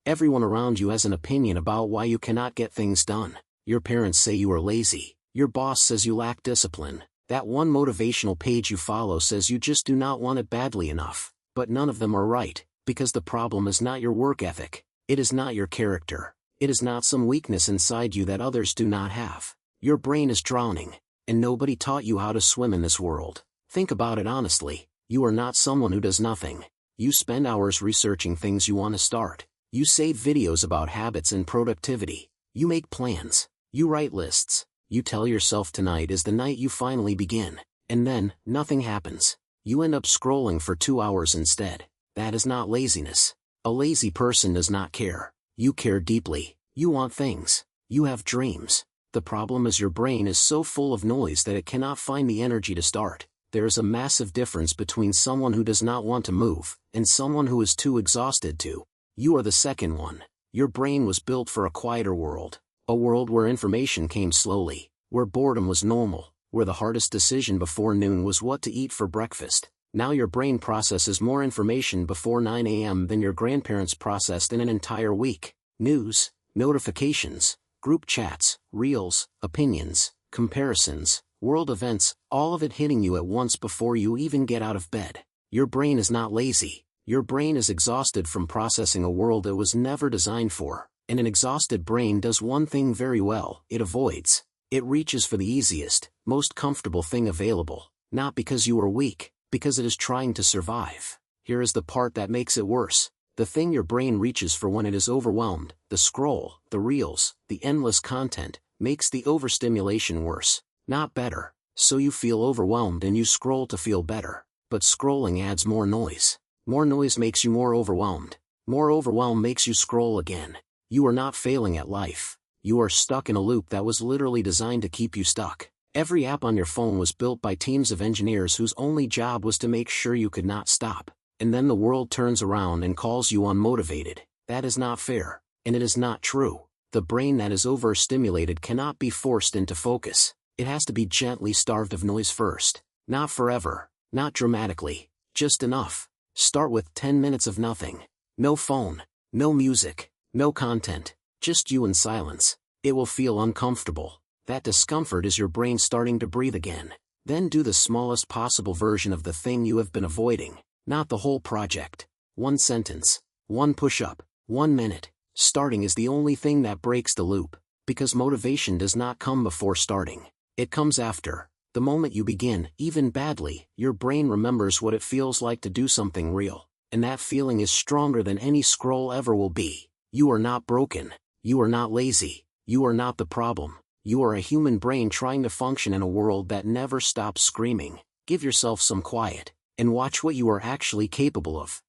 Everyone around you has an opinion about why you cannot get things done. Your parents say you are lazy. Your boss says you lack discipline. That one motivational page you follow says you just do not want it badly enough. But none of them are right, because the problem is not your work ethic. It is not your character. It is not some weakness inside you that others do not have. Your brain is drowning, and nobody taught you how to swim in this world. Think about it honestly. You are not someone who does nothing. You spend hours researching things you want to start. You save videos about habits and productivity. You make plans. You write lists. You tell yourself tonight is the night you finally begin. And then, nothing happens. You end up scrolling for 2 hours instead. That is not laziness. A lazy person does not care. You care deeply. You want things. You have dreams. The problem is your brain is so full of noise that it cannot find the energy to start. There is a massive difference between someone who does not want to move, and someone who is too exhausted to. You are the second one. Your brain was built for a quieter world. A world where information came slowly, where boredom was normal, where the hardest decision before noon was what to eat for breakfast. Now your brain processes more information before 9 a.m. than your grandparents processed in an entire week. News, notifications, group chats, reels, opinions, comparisons, world events, all of it hitting you at once before you even get out of bed. Your brain is not lazy. Your brain is exhausted from processing a world it was never designed for. And an exhausted brain does one thing very well: it avoids. It reaches for the easiest, most comfortable thing available, not because you are weak, because it is trying to survive. Here is the part that makes it worse. The thing your brain reaches for when it is overwhelmed, the scroll, the reels, the endless content, makes the overstimulation worse, not better. So you feel overwhelmed and you scroll to feel better. But scrolling adds more noise. More noise makes you more overwhelmed. More overwhelm makes you scroll again. You are not failing at life. You are stuck in a loop that was literally designed to keep you stuck. Every app on your phone was built by teams of engineers whose only job was to make sure you could not stop. And then the world turns around and calls you unmotivated. That is not fair. And it is not true. The brain that is overstimulated cannot be forced into focus. It has to be gently starved of noise first. Not forever. Not dramatically. Just enough. Start with 10 minutes of nothing. No phone. No music. No content, just you and silence. It will feel uncomfortable. That discomfort is your brain starting to breathe again. Then do the smallest possible version of the thing you have been avoiding, not the whole project. 1 sentence, 1 push-up, 1 minute. Starting is the only thing that breaks the loop, because motivation does not come before starting. It comes after. The moment you begin, even badly, your brain remembers what it feels like to do something real, and that feeling is stronger than any scroll ever will be. You are not broken. You are not lazy. You are not the problem. You are a human brain trying to function in a world that never stops screaming. Give yourself some quiet, and watch what you are actually capable of.